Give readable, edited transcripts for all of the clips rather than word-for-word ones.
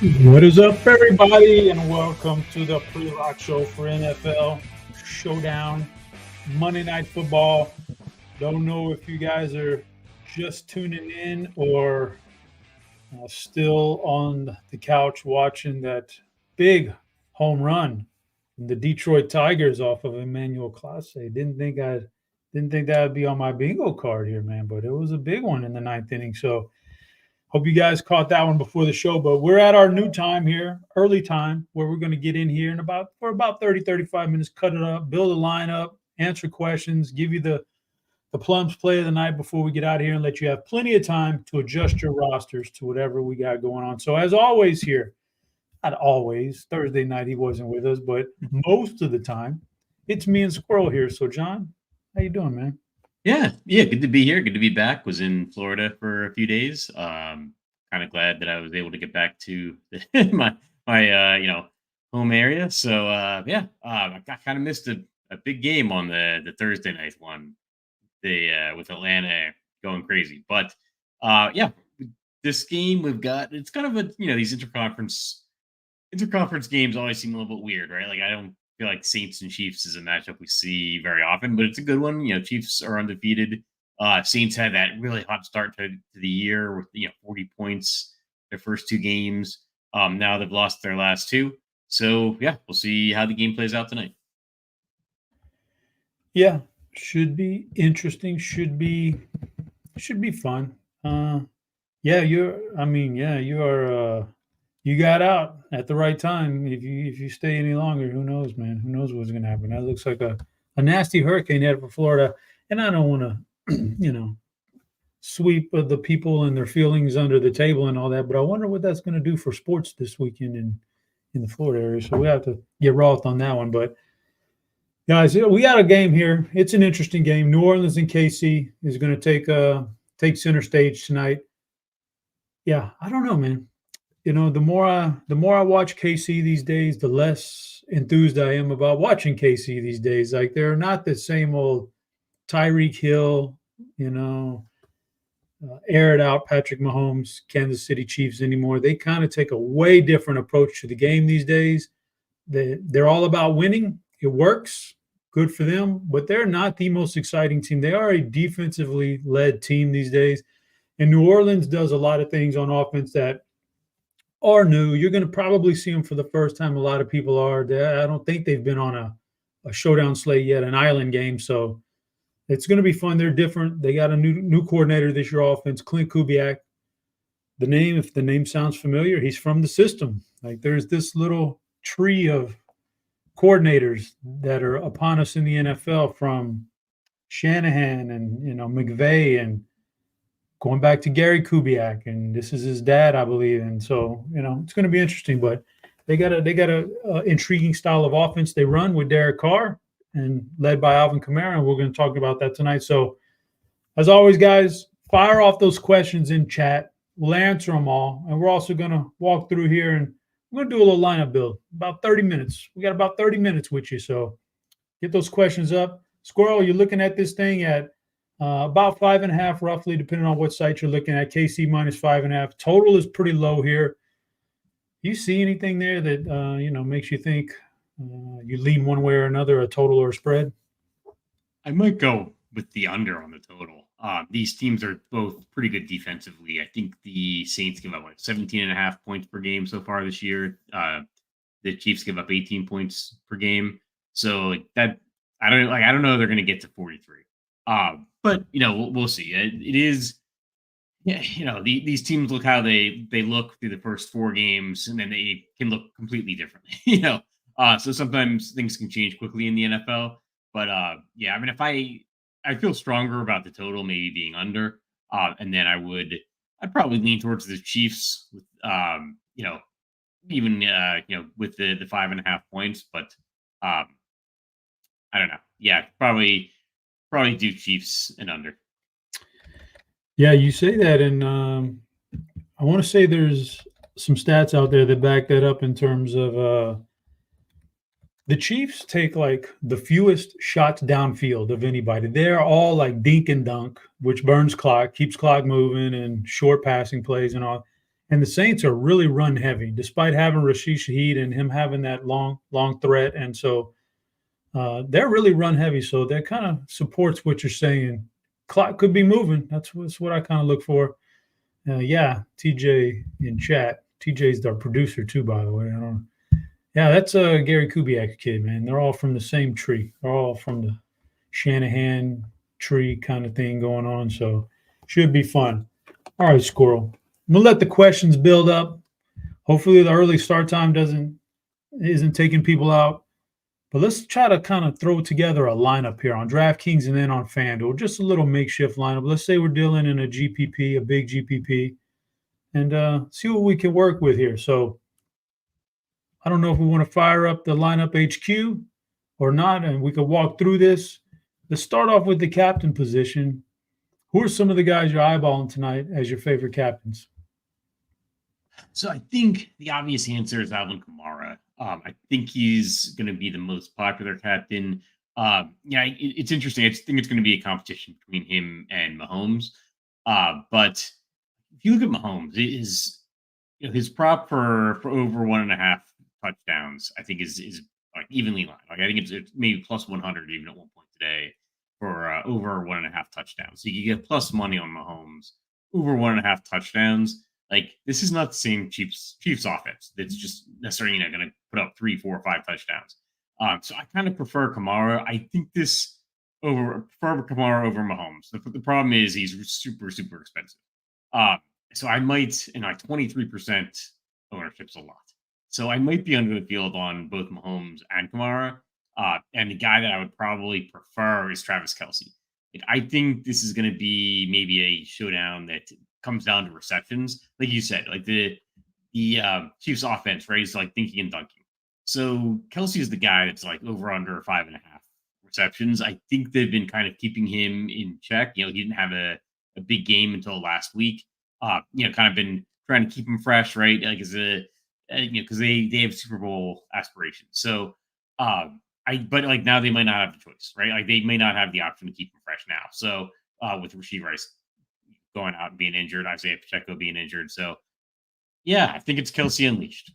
What is up, everybody, and welcome to the pre-lock show for NFL Showdown Monday Night Football. Don't know if you guys are just tuning in or still on the couch watching that big home run from the Detroit Tigers off of Emmanuel Clase. Didn't think that would be on my bingo card here, man, but it was a big one in the ninth inning. So hope you guys caught that one before the show, but we're at our new time here, early time, where we're going to get in here in about 30, 35 minutes, cut it up, build a lineup, answer questions, give you the plums play of the night before we get out of here and let you have plenty of time to adjust your rosters to whatever we got going on. So as always here, not always, Thursday night he wasn't with us, but most of the time, it's me and Squirrel here. So John, how you doing, man? Yeah, good to be here. Good to be back. Was in Florida for a few days. Kind of glad that I was able to get back to my home area. So I kind of missed a big game on the Thursday night one. With Atlanta going crazy, but this game we've got, it's kind of a these interconference games always seem a little bit weird, right? Like I don't feel like Saints and Chiefs is a matchup we see very often, but it's a good one. Chiefs are undefeated. Saints had that really hot start to the year with 40 points their first two games. Now they've lost their last two. So yeah, we'll see how the game plays out tonight. Yeah, should be interesting. Should be fun. You got out at the right time. If you stay any longer, who knows, man? Who knows what's going to happen? That looks like a nasty hurricane headed for Florida. And I don't want to, sweep the people and their feelings under the table and all that. But I wonder what that's going to do for sports this weekend in the Florida area. So we have to get Roth on that one. But guys, we got a game here. It's an interesting game. New Orleans and KC is going to take center stage tonight. Yeah, I don't know, man. The more I watch KC these days, the less enthused I am about watching KC these days. Like they're not the same old Tyreek Hill, air it out Patrick Mahomes, Kansas City Chiefs anymore. They kind of take a way different approach to the game these days. They're all about winning. It works. Good for them, but they're not the most exciting team. They are a defensively led team these days. And New Orleans does a lot of things on offense that are new. You're going to probably see them for the first time. A lot of people are. I don't think they've been on a showdown slate yet, an island game. So it's going to be fun. They're different. They got a new coordinator this year, offense, Clint Kubiak. If the name sounds familiar, he's from the system. Like there's this little tree of coordinators that are upon us in the NFL, from Shanahan and McVay and going back to Gary Kubiak, and this is his dad, I believe. And so, it's going to be interesting, but they got a intriguing style of offense they run with Derek Carr and led by Alvin Kamara. And we're going to talk about that tonight. So as always, guys, fire off those questions in chat. We'll answer them all. And we're also going to walk through here and we're going to do a little lineup build, about 30 minutes. We got about 30 minutes with you. So get those questions up. Squirrel, you're looking at this thing at about 5.5, roughly, depending on what site you're looking at. KC minus 5.5. Total is pretty low here. You see anything there that makes you think you lean one way or another, a total or a spread? I might go with the under on the total. These teams are both pretty good defensively. I think the Saints give up 17.5 points per game so far this year. The Chiefs give up 18 points per game. So that I don't know they're going to get to 43. But we'll see. It is, these teams look how they look through the first four games, and then they can look completely differently. So sometimes things can change quickly in the NFL. But if I feel stronger about the total maybe being under, and then I'd probably lean towards the Chiefs with with the 5.5 points, but I don't know. Yeah, probably do Chiefs and under. Yeah, you say that, and I want to say there's some stats out there that back that up in terms of the Chiefs take like the fewest shots downfield of anybody. They're all like dink and dunk, which burns clock, keeps clock moving, and short passing plays and all. And the Saints are really run heavy, despite having Rashid Shaheed and him having that long threat. And so they're really run heavy. So that kind of supports what you're saying. Clock could be moving. That's what I kind of look for. Yeah, TJ in chat. TJ's our producer too, by the way. I don't know. Yeah, that's a Gary Kubiak kid, man. They're all from the same tree. They're all from the Shanahan tree kind of thing going on. So should be fun. All right, Squirrel. I'm gonna let the questions build up. Hopefully the early start time isn't taking people out. But let's try to kind of throw together a lineup here on DraftKings and then on FanDuel. Just a little makeshift lineup. Let's say we're dealing in a GPP, a big GPP, and see what we can work with here. So I don't know if we want to fire up the lineup HQ or not, and we could walk through this. Let's start off with the captain position. Who are some of the guys you're eyeballing tonight as your favorite captains? So I think the obvious answer is Alvin Kamara. I think he's going to be the most popular captain. It's interesting. I think it's going to be a competition between him and Mahomes. But if you look at Mahomes, his prop for over 1.5 touchdowns, I think is like evenly lined. Like I think it's maybe plus 100 even at one point today for over 1.5 touchdowns. So you get plus money on Mahomes over 1.5 touchdowns. Like this is not the same Chiefs offense that's just necessarily going to put up 3, 4, 5 touchdowns. So I kind of prefer Kamara. I think prefer Kamara over Mahomes. The problem is he's super expensive. So I might, 23% ownership's a lot. So I might be under the field on both Mahomes and Kamara. And the guy that I would probably prefer is Travis Kelce. I think this is going to be maybe a showdown that comes down to receptions. Like you said, like the Chiefs offense, right, is like thinking and dunking. So Kelce is the guy that's like over under 5.5 receptions. I think they've been kind of keeping him in check. He didn't have a big game until last week. Kind of been trying to keep him fresh, right? Like because they have Super Bowl aspirations. So but like now they might not have the choice, right? Like they may not have the option to keep him fresh now. So with Rashid Rice going out and being injured, Isaiah Pacheco being injured. So yeah, I think it's Kelce unleashed.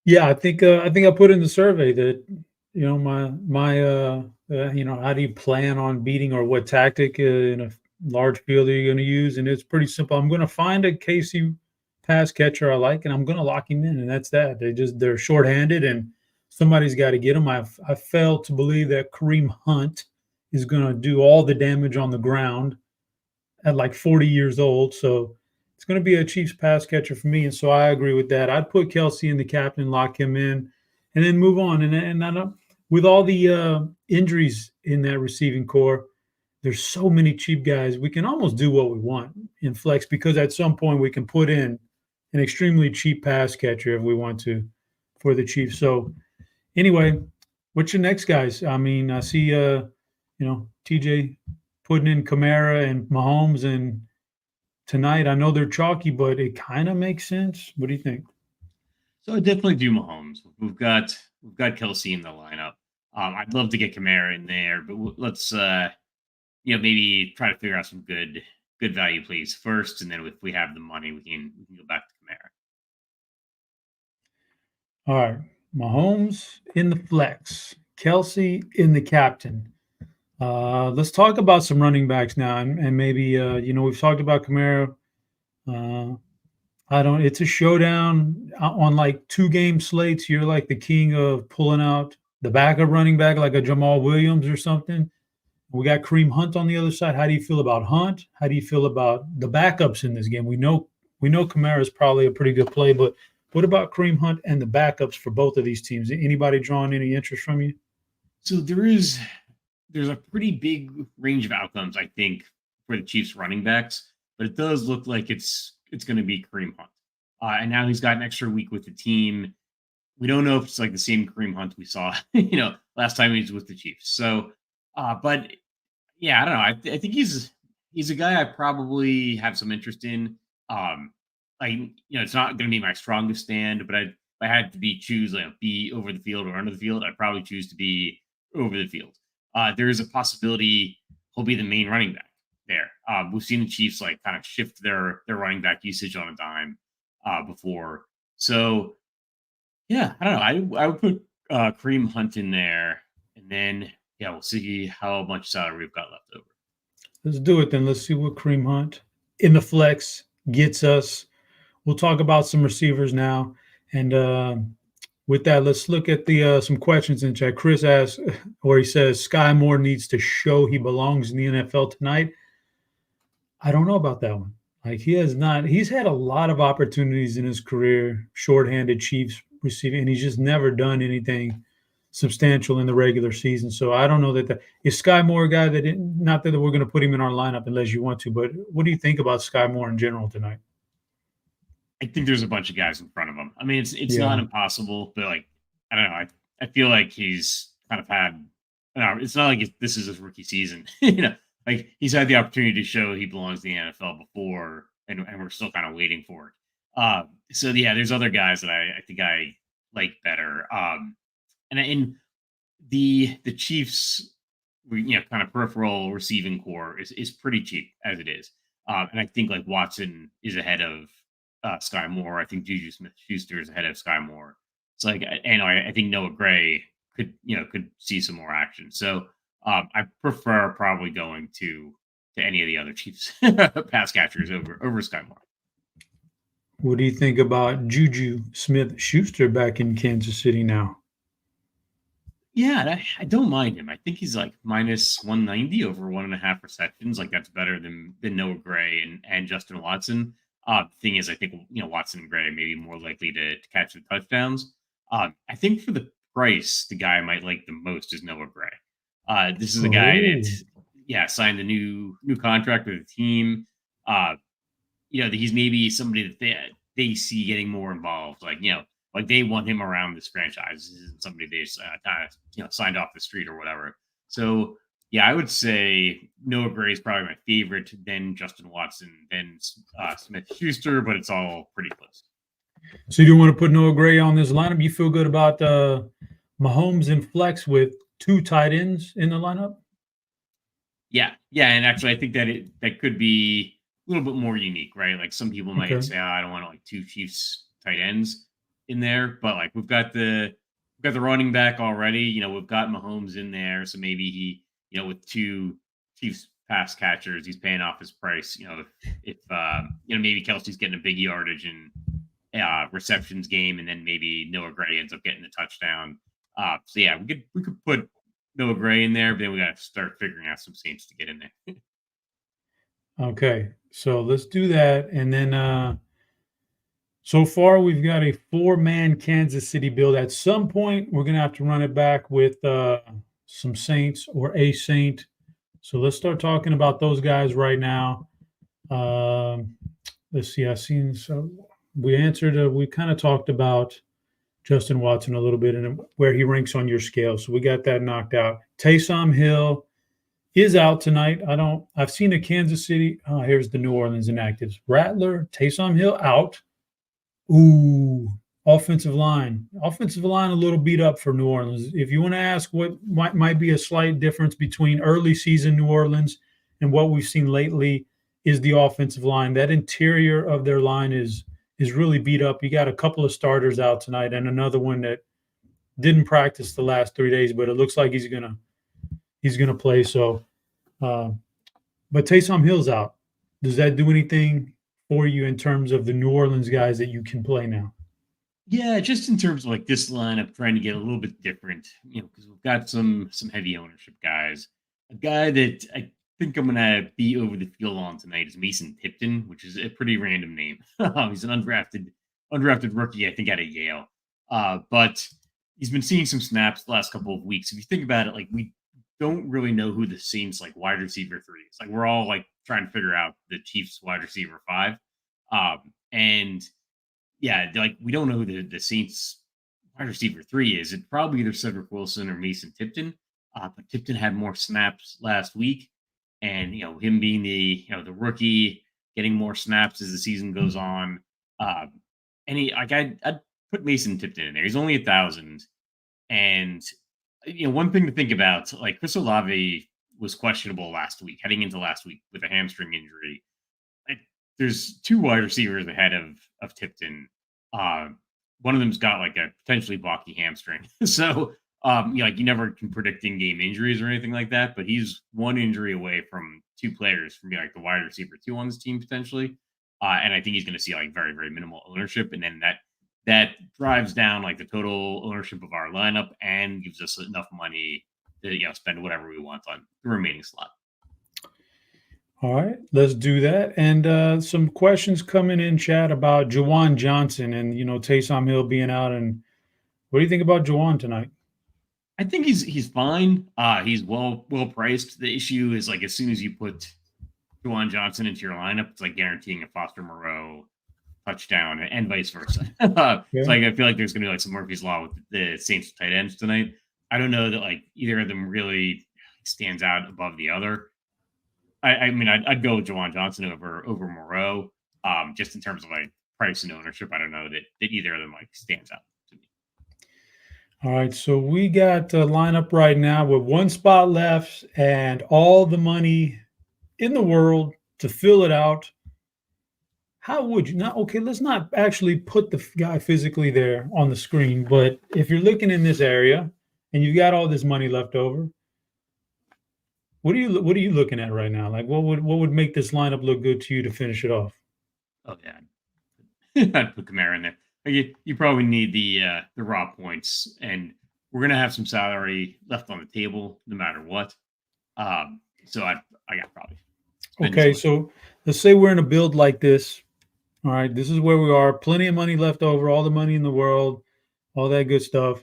Yeah, I think I put in the survey that how do you plan on beating or what tactic in a large field are you going to use? And it's pretty simple. I'm going to find a Casey pass catcher I like, and I'm going to lock him in, and that's that. They're shorthanded, and somebody's got to get them. I fail to believe that Kareem Hunt is going to do all the damage on the ground at like 40 years old. So it's going to be a Chiefs pass catcher for me. And so I agree with that. I'd put Kelce in the captain, lock him in, and then move on. And I don't, with all the injuries in that receiving core, there's so many cheap guys. We can almost do what we want in flex because at some point we can put in an extremely cheap pass catcher if we want to for the Chiefs. So anyway, what's your next guys? I mean, I see TJ putting in Kamara and Mahomes, and tonight I know they're chalky, but it kind of makes sense. What do you think? So I definitely do Mahomes. We've got Kelce in the lineup. I'd love to get Kamara in there, but let's maybe try to figure out some good value plays first, and then if we have the money, we can go back to Kamara. All right, Mahomes in the flex, Kelce in the captain. Let's talk about some running backs now, and maybe we've talked about Kamara. It's a showdown on like 2-game slates. You're like the king of pulling out the backup running back, like a Jamal Williams or something. We got Kareem Hunt on the other side. How do you feel about Hunt? How do you feel about the backups in this game? We know Kamara is probably a pretty good play, but what about Kareem Hunt and the backups for both of these teams? Anybody drawing any interest from you? So there's a pretty big range of outcomes, I think, for the Chiefs running backs, but it does look like it's going to be Kareem Hunt. And now he's got an extra week with the team. We don't know if it's like the same Kareem Hunt we saw, last time he was with the Chiefs. So, but yeah, I don't know. I think he's a guy I probably have some interest in. It's not going to be my strongest stand, but if I had to choose be over the field or under the field, I'd probably choose to be over the field. There is a possibility he'll be the main running back there. We've seen the Chiefs like kind of shift their running back usage on a dime before. So yeah, I don't know. I would put Kareem Hunt in there, and then yeah, we'll see how much salary we've got left over. Let's do it then. Let's see what Kareem Hunt in the flex gets us. We'll talk about some receivers now. And with that, let's look at the some questions in chat. Chris asks, or he says, Sky Moore needs to show he belongs in the NFL tonight. I don't know about that one. Like he has not. He's had a lot of opportunities in his career, shorthanded Chiefs receiving, and he's just never done anything substantial in the regular season. So I don't know that is Sky Moore a guy that not that we're going to put him in our lineup unless you want to. But what do you think about Sky Moore in general tonight? I think there's a bunch of guys in front of him. I mean, it's not impossible, but like I don't know. I feel like he's kind of had. It's not like this is his rookie season. Like he's had the opportunity to show he belongs in the NFL before, and we're still kind of waiting for it. So yeah, there's other guys that I think I like better. And in the Chiefs, kind of peripheral receiving core is pretty cheap as it is. And I think like Watson is ahead of Sky Moore. I think Juju Smith-Schuster is ahead of Sky Moore. It's like, I think Noah Gray could see some more action. So I prefer probably going to any of the other Chiefs pass catchers over Sky Moore. What do you think about Juju Smith-Schuster back in Kansas City now? Yeah, I don't mind him. I think he's like minus 190 over 1.5 receptions. Like that's better than Noah Gray and Justin Watson. Thing is, I think Watson and Gray may be more likely to catch the touchdowns. I think for the price, the guy I might like the most is Noah Gray. This is a guy that signed a new contract with the team. He's maybe somebody that they see getting more involved. Like they want him around this franchise. This isn't somebody they kind of signed off the street or whatever. So yeah, I would say Noah Gray is probably my favorite, then Justin Watson, then Smith-Schuster, but it's all pretty close. So you don't want to put Noah Gray on this lineup? You feel good about Mahomes and flex with 2 tight ends in the lineup? Yeah, and actually, I think that could be a little bit more unique, right? Like some people might say, I don't want like 2 Chiefs tight ends in there, but like we've got the running back already. We've got Mahomes in there, so maybe he, with 2 Chiefs pass catchers, he's paying off his price. If maybe Kelsey's getting a big yardage and receptions game, and then maybe Noah Gray ends up getting a touchdown. So yeah, we could put Noah Gray in there, but then we got to start figuring out some Saints to get in there. Okay, so let's do that, and then so far we've got a 4-man Kansas City build. At some point, we're gonna have to run it back with some Saints or a Saint. So let's start talking about those guys right now. Let's see. We kind of talked about Justin Watson a little bit and where he ranks on your scale. So we got that knocked out. Taysom Hill is out tonight. I've seen a Kansas City. Oh, here's the New Orleans inactives. Rattler, Taysom Hill out. Ooh, offensive line a little beat up for New Orleans. If you want to ask what might be a slight difference between early season New Orleans and what we've seen lately is the offensive line. That interior of their line is really beat up. You got a couple of starters out tonight and another one that didn't practice the last 3 days, but it looks like he's gonna play. So, but Taysom Hill's out. Does that do anything for you in terms of the New Orleans guys that you can play now? Yeah, just in terms of like this lineup, trying to get a little bit different, because we've got some heavy ownership guys. A guy that I think I'm gonna be over the field on tonight is Mason Tipton, which is a pretty random name. He's an undrafted rookie, I think, out of Yale. But he's been seeing some snaps the last couple of weeks. If you think about it, like we don't really know who the Saints like wide receiver 3 is. Like we're all like trying to figure out the Chiefs wide receiver 5. And yeah, like we don't know who the Saints wide receiver 3 is. It's probably either Cedric Wilson or Mason Tipton. But Tipton had more snaps last week, and him being the rookie, getting more snaps as the season goes on. I'd put Mason Tipton in there. He's only 1,000, and one thing to think about, like Chris Olave was questionable last week, heading into last week with a hamstring injury. There's 2 wide receivers ahead of Tipton. One of them's got like a potentially blocky hamstring. So you never can predict in-game injuries or anything like that, but he's 1 injury away from 2 players from being like the wide receiver 2 on this team potentially. And I think he's going to see like very, very minimal ownership. And then that drives down like the total ownership of our lineup and gives us enough money to spend whatever we want on the remaining slot. All right, let's do that. And some questions coming in chat about Juwan Johnson and Taysom Hill being out. And what do you think about Juwan tonight? I think he's fine. He's well priced. The issue is like as soon as you put Juwan Johnson into your lineup, it's like guaranteeing a Foster Moreau touchdown and vice versa. Yeah. So like I feel like there's gonna be like some Murphy's Law with the Saints tight ends tonight. I don't know that like either of them really stands out above the other. I mean, I'd go with Juwan Johnson over Moreau, just in terms of like price and ownership. I don't know that either of them like stands out to me. All right, so we got a lineup right now with 1 spot left and all the money in the world to fill it out. How would you not? Okay, let's not actually put the guy physically there on the screen, but if you're looking in this area and you've got all this money left over, what are you looking at right now? Like what would make this lineup look good to you to finish it off? Oh yeah, I'd put Kamara in there. You probably need the raw points, and we're gonna have some salary left on the table no matter what. So I got probably. Okay, so let's say we're in a build like this. All right, this is where we are. Plenty of money left over, all the money in the world, all that good stuff.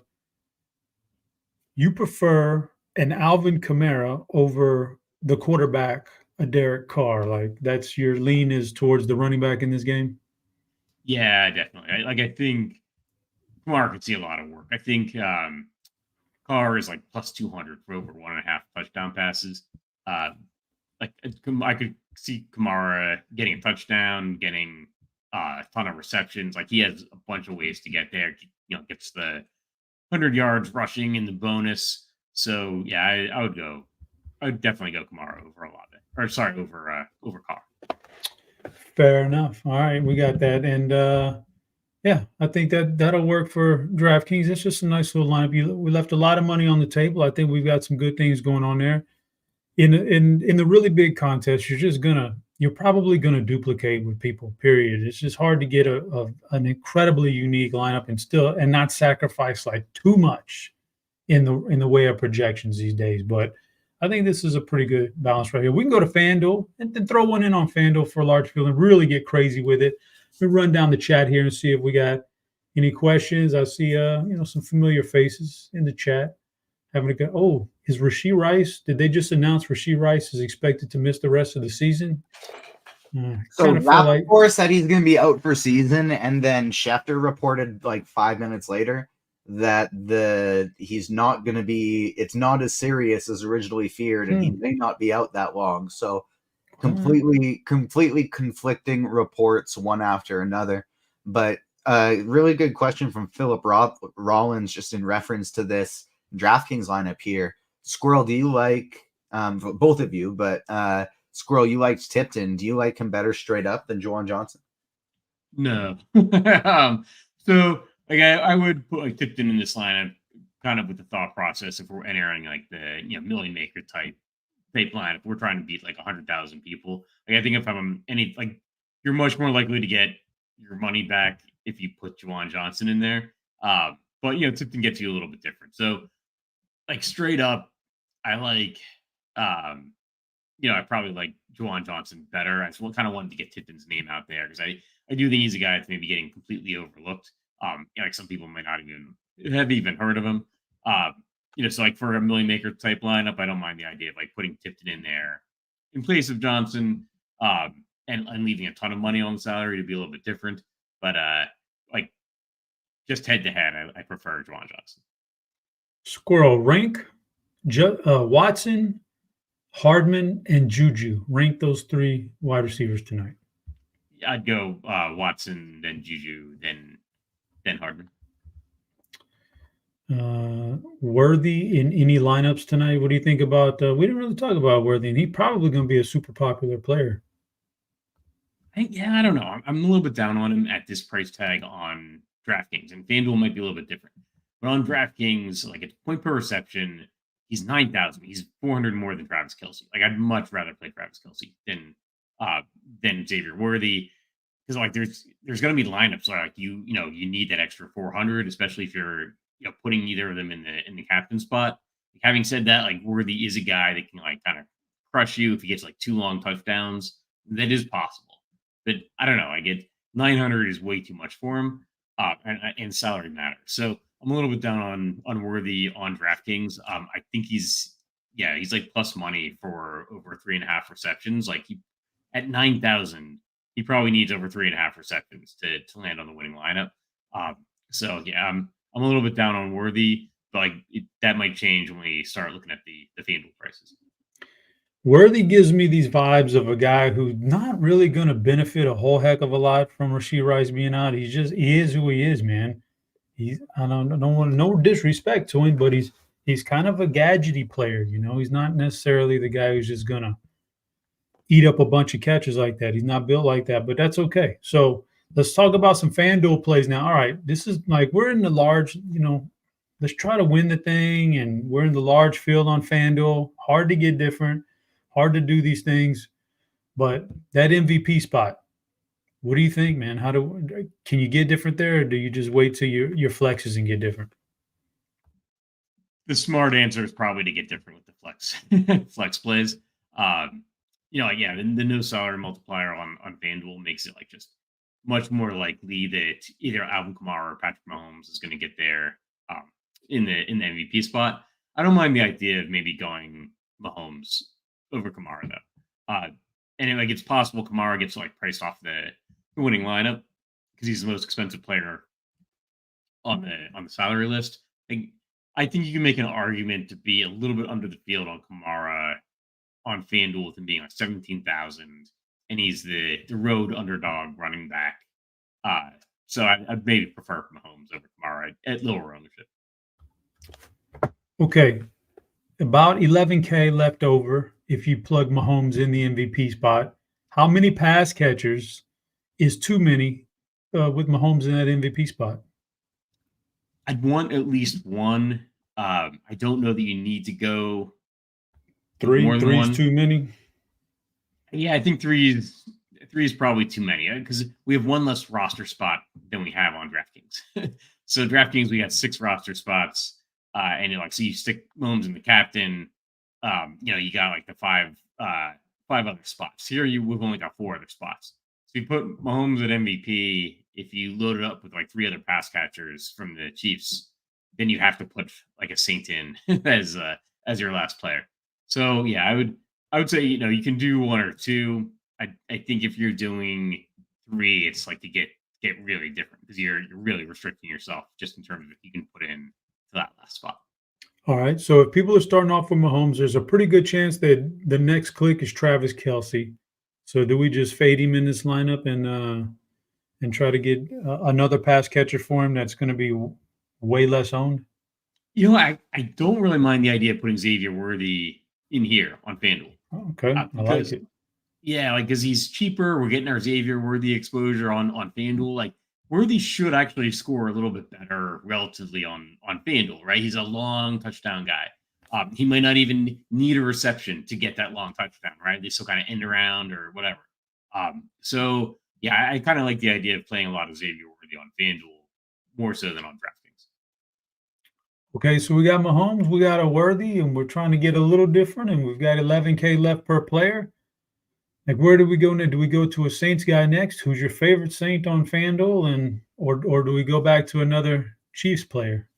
You prefer an Alvin Kamara over the quarterback, a Derek Carr. Like that's your lean is towards the running back in this game? Yeah, definitely. I think Kamara could see a lot of work. I think Carr is like plus 200 for over 1.5 touchdown passes. I could see Kamara getting a touchdown, getting a ton of receptions. Like he has a bunch of ways to get there. Gets the 100 yards rushing in the bonus. So yeah, I would definitely go Kamara over over Carr. Fair enough. All right, we got that. And yeah, I think that'll work for DraftKings. It's just a nice little lineup. We left a lot of money on the table. I think we've got some good things going on there. In the really big contest, you're probably gonna duplicate with people. Period. It's just hard to get an incredibly unique lineup and not sacrifice like too much in the way of projections these days. But I think this is a pretty good balance right here. We can go to FanDuel and then throw one in on FanDuel for a large field and really get crazy with it. We run down the chat here and see if we got any questions. I see some familiar faces in the chat. Having a go. Oh, is Rashee Rice? Did they just announce Rashee Rice is expected to miss the rest of the season? So Rappaport said he's going to be out for season, and then Schefter reported like 5 minutes later that he's not going to be. It's not as serious as originally feared, and he may not be out that long. So completely conflicting reports one after another. But really good question from Philip Rollins, just in reference to this DraftKings lineup here. Squirrel, do you like both of you? But Squirrel, you liked Tipton. Do you like him better straight up than Juwan Johnson? No. So like I would put like Tipton in this lineup kind of with the thought process if we're entering like the million maker type lineup. We're trying to beat like 100,000 people. Like I think if I'm you're much more likely to get your money back if you put Juwan Johnson in there. But Tipton gets you a little bit different. So like straight up, I like I probably like Juwan Johnson better. I kind of wanted to get Tipton's name out there because I do think he's a guy that's maybe getting completely overlooked. Like some people might not even heard of him. So like for a million maker type lineup, I don't mind the idea of like putting Tipton in there in place of Johnson, and leaving a ton of money on the salary to be a little bit different. But like just head to head, I prefer Juwan Johnson. Squirrel, rank Watson, Hardman, and Juju. Rank those 3 wide receivers tonight. I'd go Watson, then Juju, then Hardman. Worthy in any lineups tonight? What do you think about? We didn't really talk about Worthy, and he's probably going to be a super popular player. I don't know. I'm a little bit down on him at this price tag on DraftKings, and FanDuel might be a little bit different. But on DraftKings, like at point per reception, he's 9,000. He's 400 more than Travis Kelce. Like I'd much rather play Travis Kelce than Xavier Worthy, because like there's going to be lineups where like you need that extra 400, especially if you're putting either of them in the captain spot. Like, having said that, like Worthy is a guy that can like kind of crush you if he gets like 2 long touchdowns. That is possible. But I don't know. I get 900 is way too much for him, and salary matters. So I'm a little bit down on Worthy on DraftKings. I think he's like plus money for over 3.5 receptions. Like at 9,000, he probably needs over 3.5 receptions to land on the winning lineup. So yeah, I'm a little bit down on Worthy, but like that might change when we start looking at the FanDuel prices. Worthy gives me these vibes of a guy who's not really going to benefit a whole heck of a lot from Rashee Rice being out. He is who he is, man. I don't want no disrespect to him, but he's kind of a gadgety player. He's not necessarily the guy who's just going to eat up a bunch of catches like that. He's not built like that, but that's okay. So let's talk about some FanDuel plays now. All right, this is like we're in the large, let's try to win the thing, and we're in the large field on FanDuel. Hard to get different. Hard to do these things, but that MVP spot, what do you think, man? Can you get different there, or do you just wait till your flexes and get different? The smart answer is probably to get different with the flex plays. The no salary multiplier on FanDuel makes it like just much more likely that either Alvin Kamara or Patrick Mahomes is going to get there in the MVP spot. I don't mind the idea of maybe going Mahomes over Kamara though. And it's possible Kamara gets like priced off the winning lineup because he's the most expensive player on the salary list. I think you can make an argument to be a little bit under the field on Kamara on FanDuel with him being like 17,000, and he's the road underdog running back. So I'd maybe prefer Mahomes over Kamara at lower ownership. Okay, about 11K left over. If you plug Mahomes in the MVP spot, how many pass catchers is too many with Mahomes in that MVP spot? I'd want at least one. I don't know that you need to go three. Three's too many. Yeah, I think three is probably too many because we have one less roster spot than we have on DraftKings. So DraftKings, we got 6 roster spots, and so you stick Mahomes in the captain. You got like the 5 other spots. Here we've only got 4 other spots. So you put Mahomes at MVP. If you load it up with like 3 other pass catchers from the Chiefs, then you have to put like a Saint in as your last player. So yeah, I would say you can do 1 or 2. I think if you're doing 3, it's like to get really different because you're really restricting yourself just in terms of if you can put in to that last spot. All right. So if people are starting off with Mahomes, there's a pretty good chance that the next click is Travis Kelce. So do we just fade him in this lineup and try to get another pass catcher for him that's going to be way less owned? I don't really mind the idea of putting Xavier Worthy in here on FanDuel. Okay, I like it. Yeah, because he's cheaper. We're getting our Xavier Worthy exposure on FanDuel. Like Worthy should actually score a little bit better relatively on FanDuel, right? He's a long touchdown guy. He might not even need a reception to get that long touchdown, right? They still kind of end around or whatever. So yeah, I kind of like the idea of playing a lot of Xavier Worthy on FanDuel more so than on DraftKings. Okay, so we got Mahomes, we got a Worthy, and we're trying to get a little different, and we've got 11K left per player. Like, where do we go now? Do we go to a Saints guy next? Who's your favorite Saint on FanDuel, or do we go back to another Chiefs player?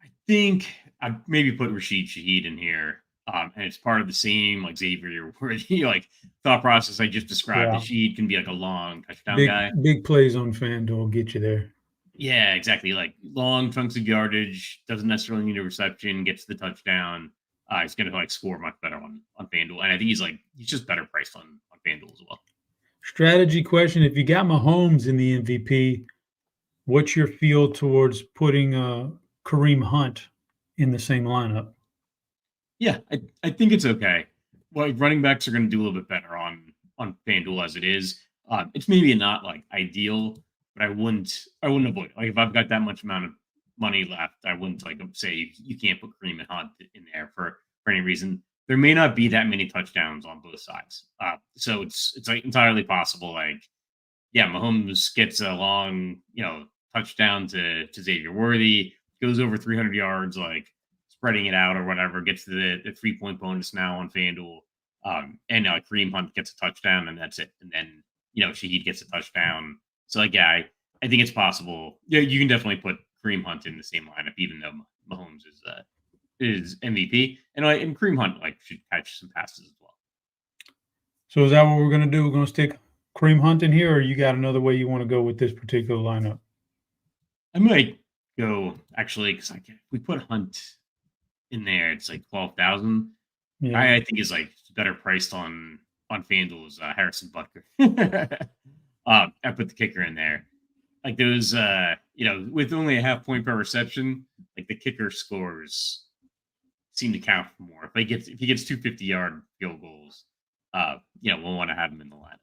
I think I'd maybe put Rashid Shaheed in here, and it's part of the same like Xavier Worthy like thought process I just described. Yeah. Shaheed can be like a long touchdown guy. Big plays on FanDuel get you there. Yeah, exactly. Like long chunks of yardage, doesn't necessarily need a reception, gets the touchdown. He's going to like score much better on FanDuel. And I think he's just better priced on FanDuel as well. Strategy question. If you got Mahomes in the MVP, what's your feel towards putting Kareem Hunt in the same lineup? Yeah, I think it's okay. Well, like running backs are going to do a little bit better on FanDuel as it is. It's maybe not like ideal, but I wouldn't avoid it. Like if I've got that much amount of money left, I wouldn't like say you can't put Kareem and Hunt in there for any reason. There may not be that many touchdowns on both sides, so it's like entirely possible. Like, yeah, Mahomes gets a long touchdown to Xavier Worthy, goes over 300 yards, like spreading it out or whatever, gets to the 3-point bonus now on FanDuel. And Kareem Hunt gets a touchdown, and that's it. And then Shaheed gets a touchdown. So like, yeah, I think it's possible. Yeah, you can definitely put Kareem Hunt in the same lineup, even though Mahomes is MVP, and Kareem Hunt should catch some passes as well. So is that what we're gonna do? We're gonna stick Kareem Hunt in here, or you got another way you want to go with this particular lineup? I might go actually because we put Hunt in there. It's like 12,000. Yeah. I think is better priced on FanDuel is Harrison Butker. I put the kicker in there. Like those, with only a half point per reception, like the kicker scores seem to count for more. If he gets 250-yard field goals, we'll want to have him in the lineup.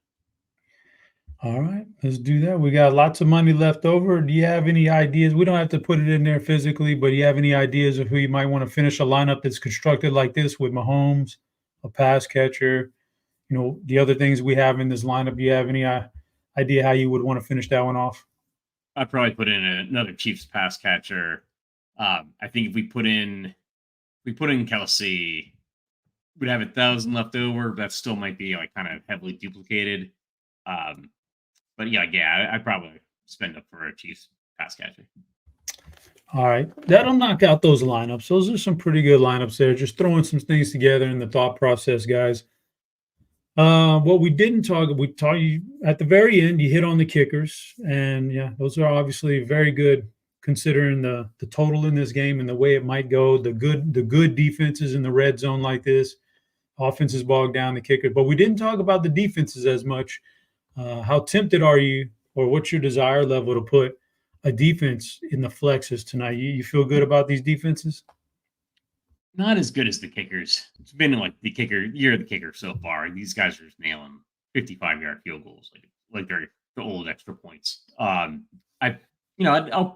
All right, let's do that. We got lots of money left over. Do you have any ideas? We don't have to put it in there physically, but do you have any ideas of who you might want to finish a lineup that's constructed like this with Mahomes, a pass catcher, the other things we have in this lineup? Do you have any idea how you would want to finish that one off? I'd probably put in another Chiefs pass catcher. I think if we put in Kelsey, we'd have 1,000 left over. But that still might be kind of heavily duplicated. But yeah, I'd probably spend up for a Chiefs pass catcher. All right, that'll knock out those lineups. Those are some pretty good lineups there. Just throwing some things together in the thought process, guys. What we didn't talk, you at the very end, you hit on the kickers, and yeah, those are obviously very good considering the total in this game and the way it might go. The good defenses in the red zone like this, offenses bogged down the kicker. But we didn't talk about the defenses as much. How tempted are you, or what's your desire level to put a defense in the flexes tonight? You feel good about these defenses? Not as good as the kickers. It's been year of the kicker so far. These guys are just nailing 55-yard field goals, like they're the old extra points. I'll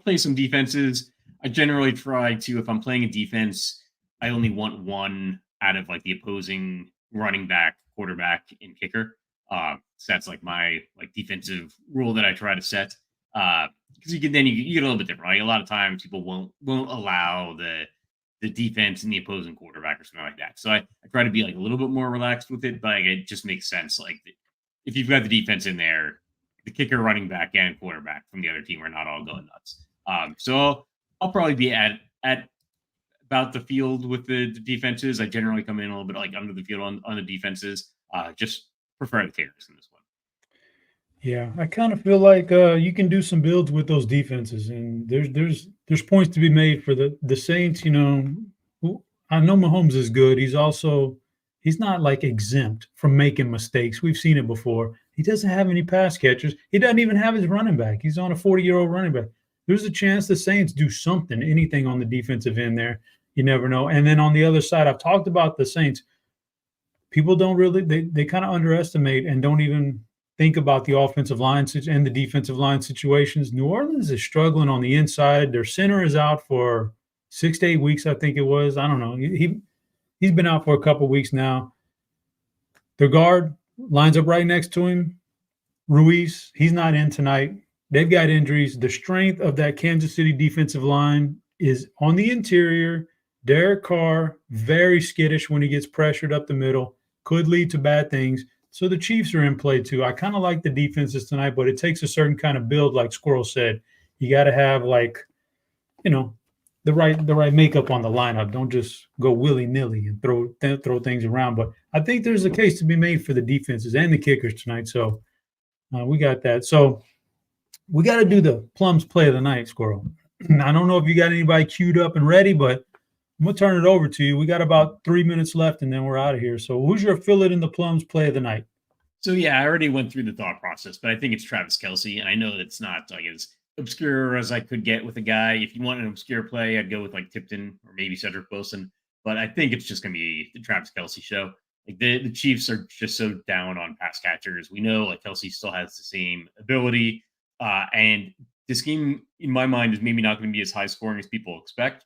play some defenses. I generally try to, if I'm playing a defense, I only want one out of the opposing running back, quarterback, and kicker. So that's my defensive rule that I try to set. Because you get a little bit different. A lot of times people won't allow the defense and the opposing quarterback or something like that. So I try to be a little bit more relaxed with it, but it just makes sense. If you've got the defense in there, the kicker, running back, and quarterback from the other team are not all going nuts. So I'll probably be at about the field with the defenses. I generally come in a little bit under the field on the defenses. Just prefer the kickers in this one. Yeah, I kind of feel like you can do some builds with those defenses, and there's points to be made for the Saints. I know Mahomes is good. He's not exempt from making mistakes. We've seen it before. He doesn't have any pass catchers. He doesn't even have his running back. He's on a 40-year-old running back. There's a chance the Saints do something, anything on the defensive end there. You never know. And then on the other side, I've talked about the Saints. People don't really, they kind of underestimate and don't even think about the offensive line and the defensive line situations. New Orleans is struggling on the inside. Their center is out for 6 to 8 weeks, I think it was. I don't know. He's been out for a couple weeks now. Their guard lines up right next to him. Ruiz, he's not in tonight. They've got injuries. The strength of that Kansas City defensive line is on the interior. Derek Carr, very skittish when he gets pressured up the middle, could lead to bad things. So the Chiefs are in play too. I kind of like the defenses tonight, but it takes a certain kind of build, like Squirrel said. You got to have the right makeup on the lineup. Don't just go willy-nilly and throw things around. But I think there's a case to be made for the defenses and the kickers tonight. So we got that. So we got to do the Plums play of the night, Squirrel. I don't know if you got anybody queued up and ready, but I'm going to turn it over to you. We got about 3 minutes left, and then we're out of here. So who's your affiliate in the Plums play of the night? So, yeah, I already went through the thought process, but I think it's Travis Kelce. And I know it's not obscure as I could get with a guy. If you want an obscure play, I'd go with like Tipton or maybe Cedric Wilson. But I think it's just going to be the Travis Kelce show. Like the Chiefs are just so down on pass catchers. We know like Kelce still has the same ability. And this game, in my mind, is maybe not going to be as high scoring as people expect.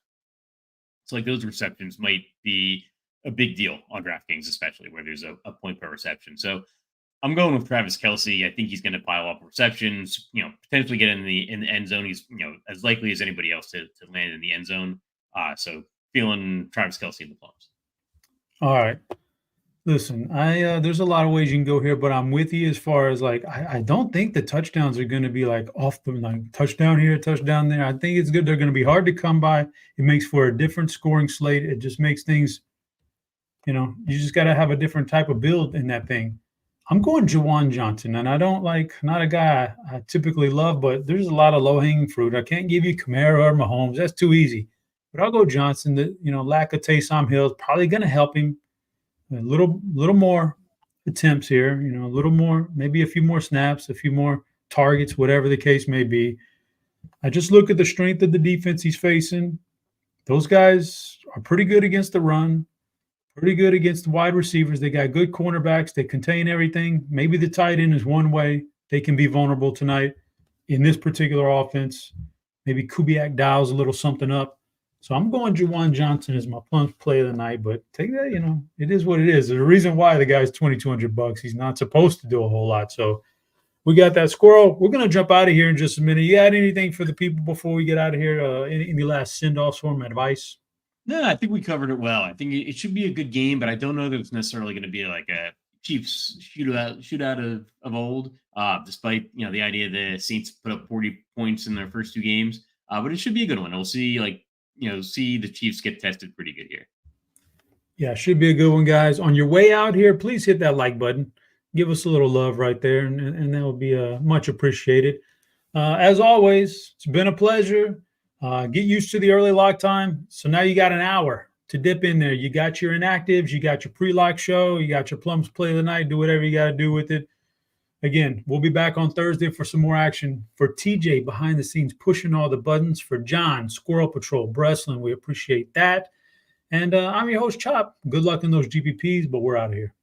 So like those receptions might be a big deal on DraftKings, especially where there's a point per reception. So I'm going with Travis Kelce. I think he's going to pile up receptions, potentially get in the end zone. He's, as likely as anybody else to land in the end zone. So feeling Travis Kelce in the plums. All right. Listen, there's a lot of ways you can go here, but I'm with you as far as like I don't think the touchdowns are going to be like off the like touchdown here, touchdown there. I think it's good. They're going to be hard to come by. It makes for a different scoring slate. It just makes things, you just got to have a different type of build in that thing. I'm going Juwan Johnson, and I don't not a guy I typically love, but there's a lot of low-hanging fruit. I can't give you Kamara or Mahomes. That's too easy. But I'll go Johnson. Lack of Taysom Hill is probably going to help him. A little more attempts here, a little more, maybe a few more snaps, a few more targets, whatever the case may be. I just look at the strength of the defense he's facing. Those guys are pretty good against the run, pretty good against the wide receivers. They got good cornerbacks. They contain everything. Maybe the tight end is one way they can be vulnerable tonight in this particular offense. Maybe Kubiak dials a little something up. So I'm going Juwan Johnson as my plunge play of the night, but take that, it is what it is. There's a reason why the guy's $2,200. He's not supposed to do a whole lot. So we got that, Squirrel. We're going to jump out of here in just a minute. You got anything for the people before we get out of here? Any last send-offs for them, advice? No, I think we covered it well. I think it should be a good game, but I don't know that it's necessarily going to be like a Chiefs shootout of old, despite, the idea the Saints put up 40 points in their first two games. But it should be a good one. We'll see, see the Chiefs get tested pretty good here. Yeah, should be a good one, guys. On your way out here, please hit that like button. Give us a little love right there, and that will be much appreciated. As always, it's been a pleasure. Get used to the early lock time. So now you got an hour to dip in there. You got your inactives, you got your pre-lock show, you got your plums play of the night. Do whatever you got to do with it. Again, we'll be back on Thursday for some more action. For TJ behind the scenes pushing all the buttons. For John, SquirrelPatrol, Breslin, we appreciate that. And I'm your host, Chop. Good luck in those GPPs, but we're out of here.